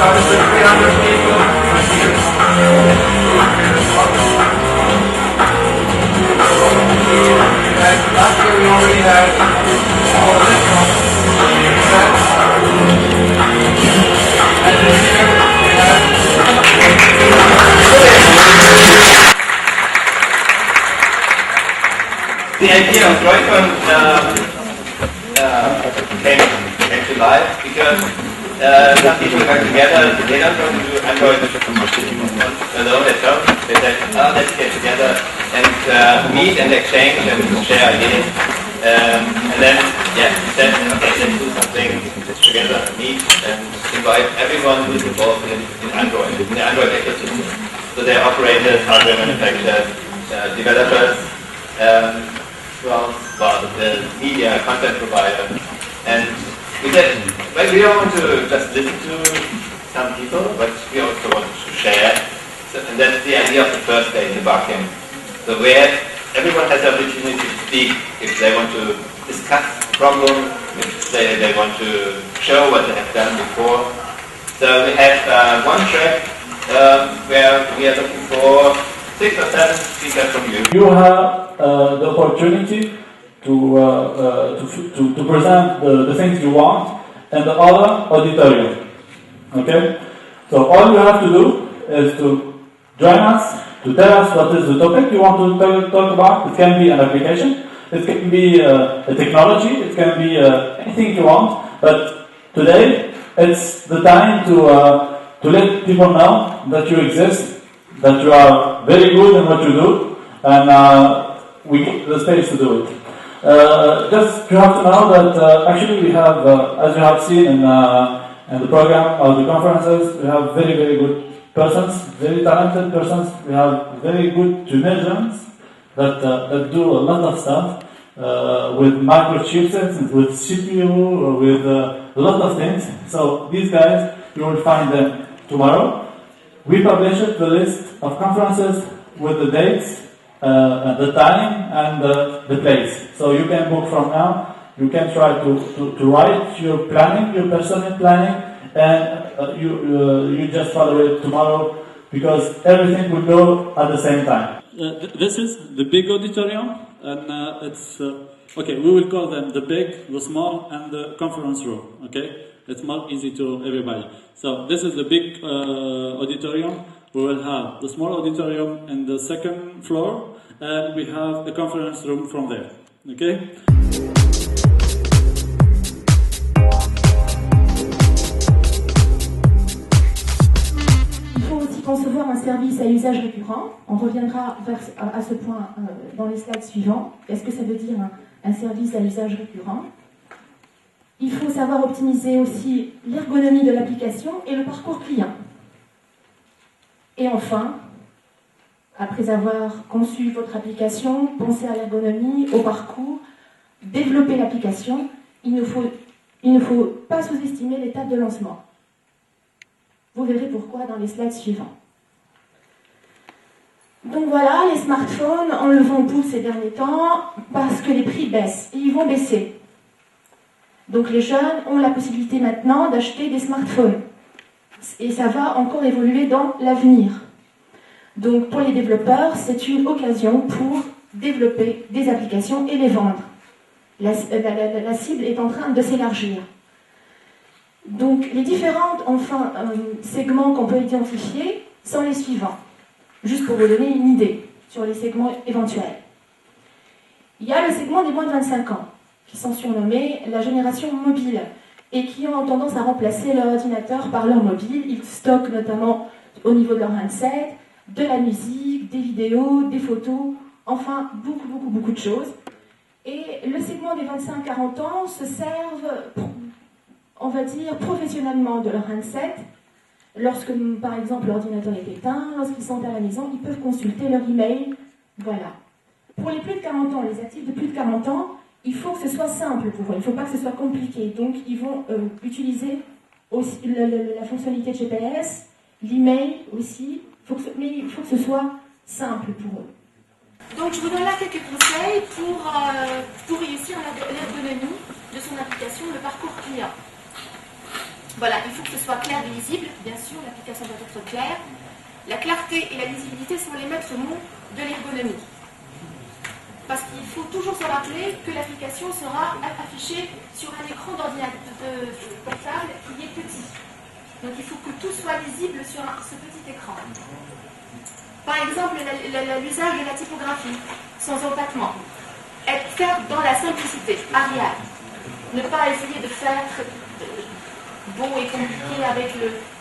Started with 300 people. And last year we already had all of this. And this year we had the idea of Joy-Con came to life because some people got together, they don't want to do Android alone at home. They said, oh, let's get together and meet and exchange and share ideas. And then, yeah, we said, okay, let's do something together, meet and invite everyone who's involved in Android, in the Android ecosystem. So they're operators, hardware manufacturers, developers, the media, content provider. And we said, well, we don't want to just listen to some people, but we also want to share. So, and that's the idea of the first day in the barcamp. So where everyone has the opportunity to speak if they want to discuss the problem, if they want to show what they have done before. So we have one track where we are looking for 6 or 7 speakers from you. You have the opportunity to present the things you want in the other auditorium. Okay? So all you have to do is to join us, to tell us what is the topic you want to talk about. It can be an application, it can be a technology, it can be anything you want. But today, it's the time to let people know that you exist, that you are very good in what you do, and we give the space to do it. Just you have to know that actually we have, as you have seen in the program of the conferences, we have very, very good persons, very talented persons. We have very good Tunisians that do a lot of stuff with microchips, with CPU, with a lot of things. So these guys, you will find them tomorrow. We published the list of conferences with the dates, the time, and the place. So you can book from now. You can try to write your planning, your personal planning, and you just follow it tomorrow because everything will go at the same time. This is the big auditorium, and it's okay. We will call them the big, the small, and the conference room. Okay, it's more easy to everybody. So this is the big auditorium. We will have the small auditorium in the second floor, and we have a conference room from there. Okay. Concevoir un service à usage récurrent. On reviendra à ce point dans les slides suivants. Qu'est-ce que ça veut dire un service à usage récurrent? Il faut savoir optimiser aussi l'ergonomie de l'application et le parcours client. Et enfin, après avoir conçu votre application, pensé à l'ergonomie, au parcours, développer l'application, il ne faut pas sous-estimer l'étape de lancement. Vous verrez pourquoi dans les slides suivants. Donc voilà, les smartphones, on le vend beaucoup ces derniers temps parce que les prix baissent et ils vont baisser. Donc les jeunes ont la possibilité maintenant d'acheter des smartphones. Et ça va encore évoluer dans l'avenir. Donc pour les développeurs, c'est une occasion pour développer des applications et les vendre. La cible est en train de s'élargir. Donc les différents segments qu'on peut identifier sont les suivants. Juste pour vous donner une idée sur les segments éventuels. Il y a le segment des moins de 25 ans, qui sont surnommés la génération mobile, et qui ont tendance à remplacer leur ordinateur par leur mobile. Ils stockent notamment au niveau de leur handset de la musique, des vidéos, des photos, enfin beaucoup de choses. Et le segment des 25-40 ans se servent, on va dire, professionnellement de leur handset. Lorsque, par exemple, l'ordinateur est éteint, lorsqu'ils sont à la maison, ils peuvent consulter leur email. Voilà. Pour les plus de 40 ans, les actifs de plus de 40 ans, il faut que ce soit simple pour eux, il ne faut pas que ce soit compliqué. Donc, ils vont utiliser aussi la fonctionnalité de GPS, l'email aussi, mais il faut que ce soit simple pour eux. Donc je vous donne là quelques conseils pour réussir l'ergonomie de son application, le parcours client. Voilà, il faut que ce soit clair et lisible, bien sûr, l'application doit être claire. La clarté et la lisibilité sont les maîtres mots de l'ergonomie. Parce qu'il faut toujours se rappeler que l'application sera affichée sur un écran d'ordinateur portable qui est petit. Donc il faut que tout soit lisible sur ce petit écran. Par exemple, l'usage de la typographie, sans empattement. Faire dans la simplicité, Arial. Ne pas essayer de faire beau et compliqué avec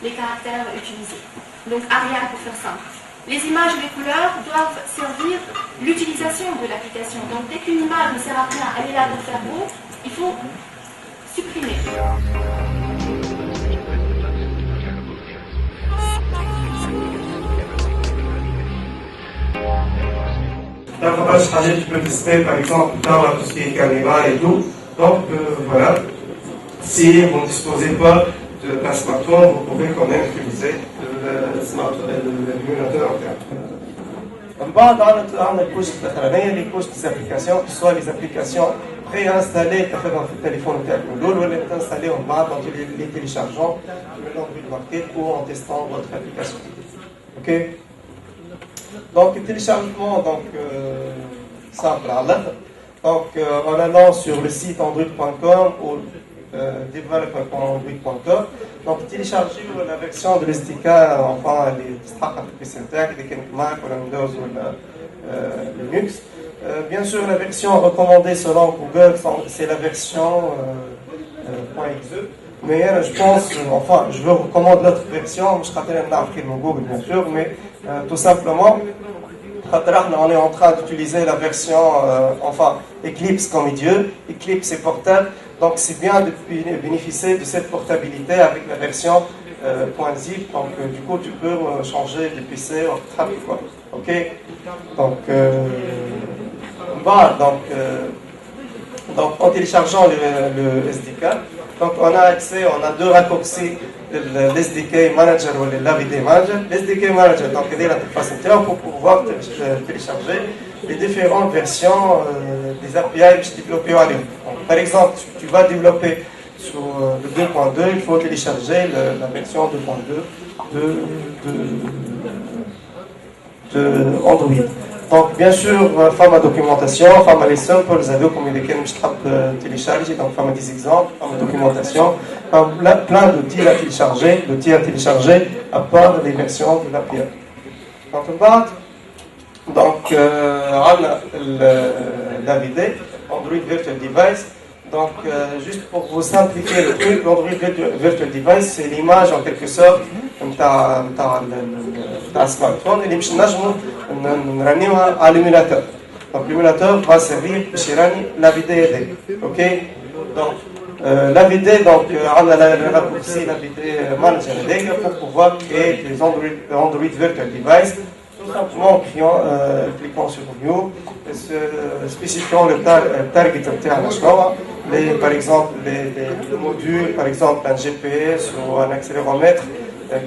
les caractères utilisés. Donc Arial pour faire simple. Les images et les couleurs doivent servir l'utilisation de l'application. Donc dès qu'une image ne sert à rien, elle est là pour faire beau, il faut supprimer. Davantage de trajets tu peux tester, par exemple, dans tout ce qui est caméra et tout. Donc, voilà. Si vous ne disposez pas d'un smartphone, vous pouvez quand même utiliser l'émulateur interne. من بعد عندنا الكوش الاخرانيه اللي كوش ديزابليكاسيون سواء لي زابليكاسيون بري انستالي تاخذهم في التليفون تاعك من الاول ولا تنستاليهم بعد لي تيليشارجون من الاندرويد ماركت ou en testant votre application. Ok. Donc le téléchargement simple à l'œuvre. Donc en allant sur le site android.com ou developer.android.com. Donc télécharger la version de l'SDK enfin les تستحق الابليكيشن تاعك اذا كانت ماك ولا ويندوز ولا لينكس. Bien sûr la version recommandée selon Google c'est la version .exe. Mais je pense, enfin je vous recommande l'autre version, je ne Google bien sûr, mais tout simplement on est en train d'utiliser la version enfin Eclipse comme Dieu. Eclipse est portable, donc c'est bien de bénéficier de cette portabilité avec la version .zip. Donc du coup tu peux changer de PC quoi. Ok. Donc donc en téléchargeant le SDK, donc on a accès, on a deux raccourcis, l'SDK Manager ou l'AVD Manager. L'SDK Manager, donc il est l'interface interne pour pouvoir télécharger les différentes versions des API que je développe en ligne. Par exemple, tu vas développer sur le 2.2, il faut télécharger la version 2.2 de Android. Donc bien sûr, femme documentation, femme les samples, comme lesquels je trappe télécharger, donc femme des exemples, femme documentation, plein d'outils à télécharger, à part les versions de l'API. Donc l'AVD, Android Virtual Device. Donc juste pour vous simplifier le truc, l'Android Virtual Device c'est l'image en quelque sorte d'un smartphone et باش نجموا نرنيوها على l'émulateur. Donc l'émulateur va servir باش يرني l'AVD. OK. Donc l'AVD donc on a le raccourci l'AVD Manager pour pouvoir créer des Android Virtual Device. Tout simplement en cliquant sur New, spécifiant le target interne, par exemple les modules, par exemple un GPS ou un accéléromètre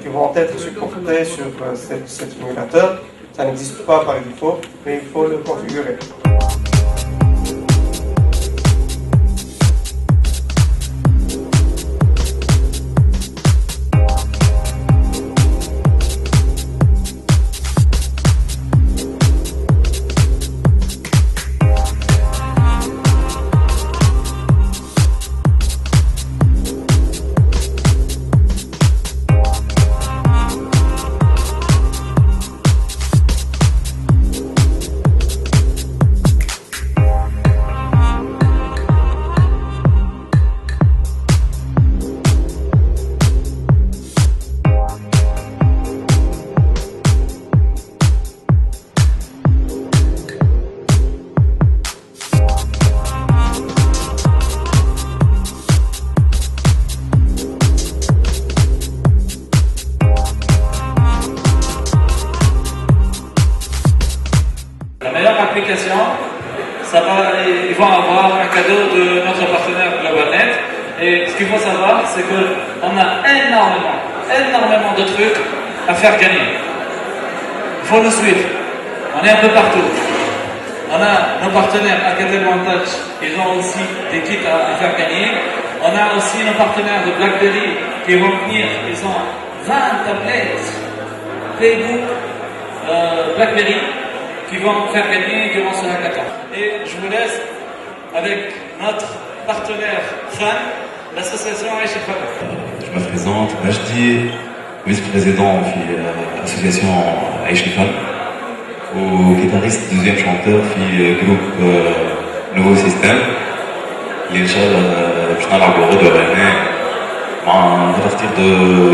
qui vont être supportés sur cet émulateur. Ça n'existe pas par défaut, mais il faut le configurer. Ils vont avoir un cadeau de notre partenaire GlobalNet. Et ce qu'il faut savoir, c'est qu'on a énormément de trucs à faire gagner. Il faut nous suivre. On est un peu partout. On a nos partenaires Alcatel One Touch, ils ont aussi des kits à faire gagner. On a aussi nos partenaires de BlackBerry qui vont venir, ils ont 20 tablettes Facebook BlackBerry qui vont faire gagner durant ce hackathon. Et je vous laisse avec notre partenaire FAN, l'association Aïch El. Je me présente, Majdi, vice-président de l'association Aïch El, ou guitariste deuxième chanteur du groupe Nouveau Système. اللي ان شاء الله باش نلعبوا غدوه هنا مع partir de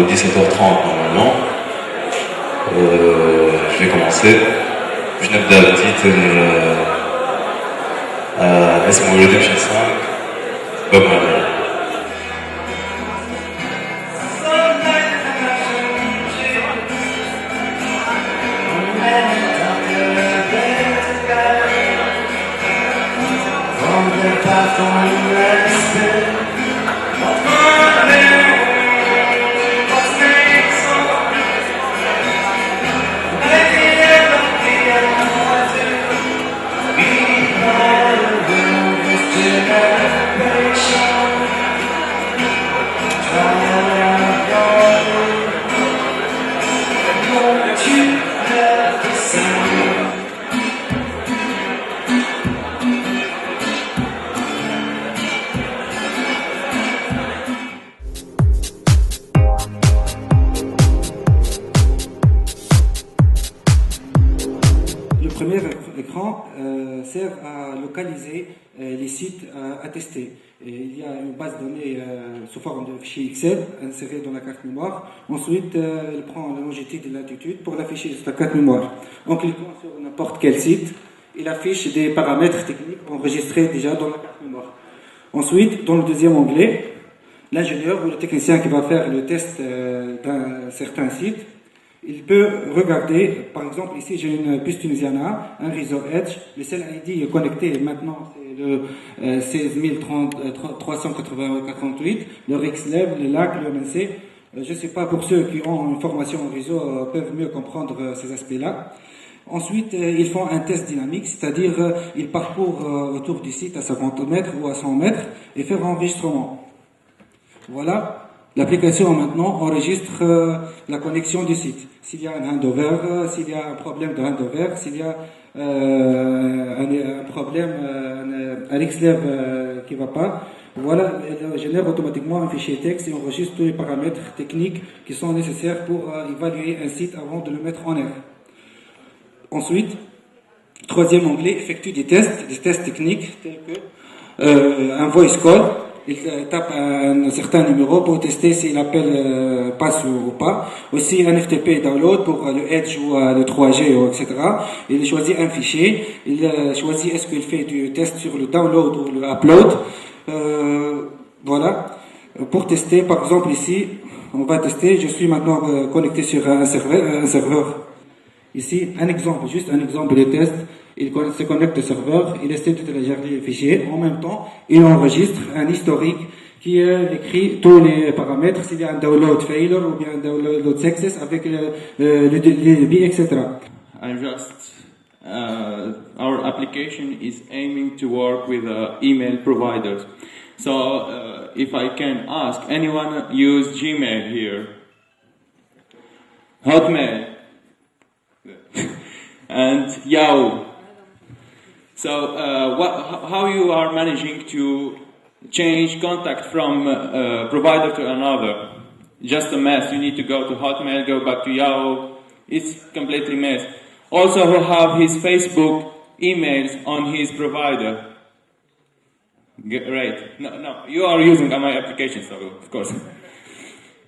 17h30 normalement. Je vais commencer. باش نبدا بتيتر اسمه Redemption Song باب مالك. Le premier écran sert à localiser les sites à tester. Et il y a une base de données sous forme de fichier Excel inséré dans la carte mémoire. Ensuite, il prend la longitude et l'altitude pour l'afficher sur la carte mémoire. En cliquant sur n'importe quel site, il affiche des paramètres techniques enregistrés déjà dans la carte mémoire. Ensuite, dans le deuxième onglet, l'ingénieur ou le technicien qui va faire le test d'un certain site, il peut regarder, par exemple ici j'ai une puce tunisienne, un réseau Edge, le seul ID est connecté maintenant c'est le 16388, le RexLab, le LAC, le MNC. Je ne sais pas, pour ceux qui ont une formation en réseau peuvent mieux comprendre ces aspects-là. Ensuite, ils font un test dynamique, c'est-à-dire ils parcourent autour du site à 50 mètres ou à 100 mètres et font un enregistrement. Voilà. L'application maintenant enregistre la connexion du site. S'il y a un handover, s'il y a un problème de handover, s'il y a un problème, un XLab qui ne va pas, voilà, elle génère automatiquement un fichier texte et enregistre tous les paramètres techniques qui sont nécessaires pour évaluer un site avant de le mettre en œuvre. Ensuite, troisième onglet, effectue des tests techniques tels que un voice call. Il tape un certain numéro pour tester si l'appel passe ou pas. Aussi un FTP download pour le Edge ou le 3G, etc. Il choisit un fichier. Il choisit est-ce qu'il fait du test sur le download ou le upload. Voilà. Pour tester, par exemple ici, on va tester. Je suis maintenant connecté sur un serveur. Ici, juste un exemple de test. Il se connecte au serveur, il essaie de télécharger les fichiers. En même temps, il enregistre un historique qui écrit tous les paramètres, s'il y a un download failure ou bien un download success avec le débit, etc. Our application is aiming to work with email providers. So, if I can ask, anyone use Gmail here? Hotmail? And Yahoo? So, how you are managing to change contact from provider to another? Just a mess. You need to go to Hotmail, go back to Yahoo. It's completely mess. Also, who have his Facebook emails on his provider? Great. No, you are using my application, so of course.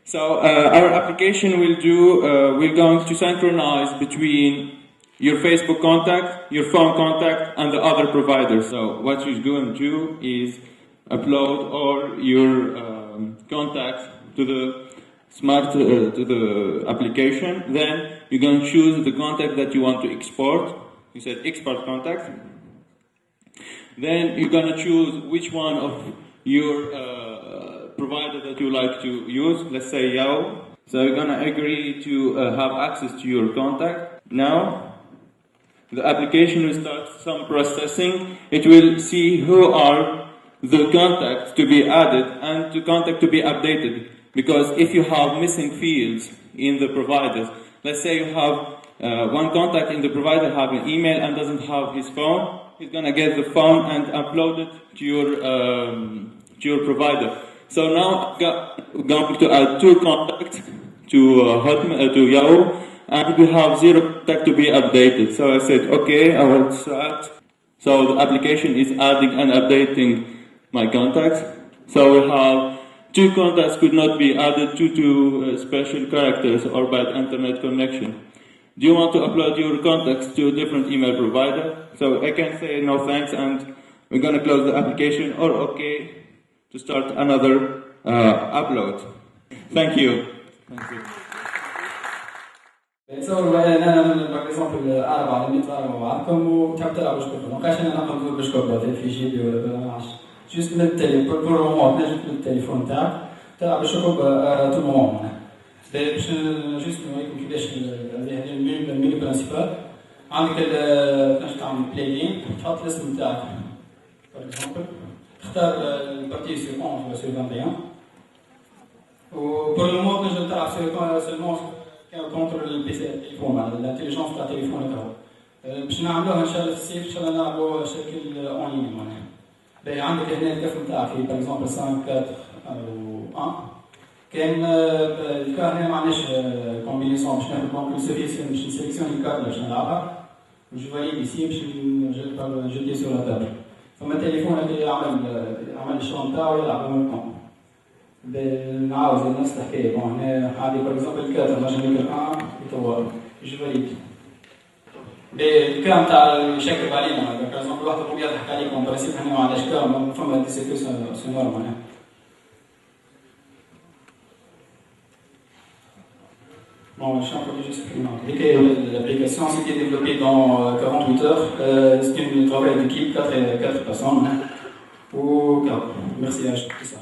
So, our application we're going to synchronize between your Facebook contact, your phone contact, and the other provider. So what you're going to do is upload all your contacts to the application. Then you're going to choose the contact that you want to export. You said export contact. Then you're going to choose which one of your provider that you like to use. Let's say Yahoo. So you're going to agree to have access to your contact. Now, the application will start some processing. It will see who are the contacts to be added and the contact to be updated. Because if you have missing fields in the providers, let's say you have one contact in the provider have an email and doesn't have his phone, he's gonna get the phone and upload it to your provider. So now I'm going to add 2 contacts to Yahoo, and we have 0 contact to be updated. So I said, okay, I will start. So the application is adding and updating my contacts. So we have 2 contacts could not be added due to special characters or bad internet connection. Do you want to upload your contacts to a different email provider? So I can say no thanks and we're going to close the application, or okay to start another upload. Thank you. Thank you. تصوروا انا باغ اكزومبل 4 اللي نتفاهموا معاكم وتحب تلعب بشكوكو، مابقاش انا ناخذ بشكوكو في جيبي ولا ما عرفتش، جوست من التليفون بور المومون تنجم من التليفون تاعك تلعب بشكوكو تو المومون معناها. باش جوست نوريكم كيفاش هذه المينيو برينسيبال. عندك تنجم تعمل بلاي تحط الاسم تاعك باغ اكزومبل، تختار البارتي سور 11 ولا سور 21 وبور المومون تنجم تلعب سيرمون كونترول البيسي التليفون مع الانتيليجونس تاع التليفون تاعو. باش نعملوها ان شاء الله في الصيف ان شاء الله نلعبوا شكل اون لين معناها. باهي عندك هنا الكف نتاعك في باغ اكزومبل 5 4 او 1 كان الكار هنا ما عندناش كومبينيسيون باش ناخذ دونك باش نسيليكسيوني الكار باش نلعبها وجو فاليد ايسي باش نجدي سور لا تابل. ثم التليفون اللي عمل الشغل نتاعو يلعب ميم نعاود نفس الحكايه. بون هنا هذه باغ اكزومبل الكار نجم نكتب 1 يطور جو فاليد. الكلام تاع يشكل علينا باغ اكزومبل واحد يقوم يضحك عليكم برينسيپ هنا ما عندناش كلام فما دي سيتياسيون نورمال. Bon, je suis un peu juste l'application, c'était développé dans 48 heures. C'est un travail d'équipe, 4 personnes. Merci à tout ça.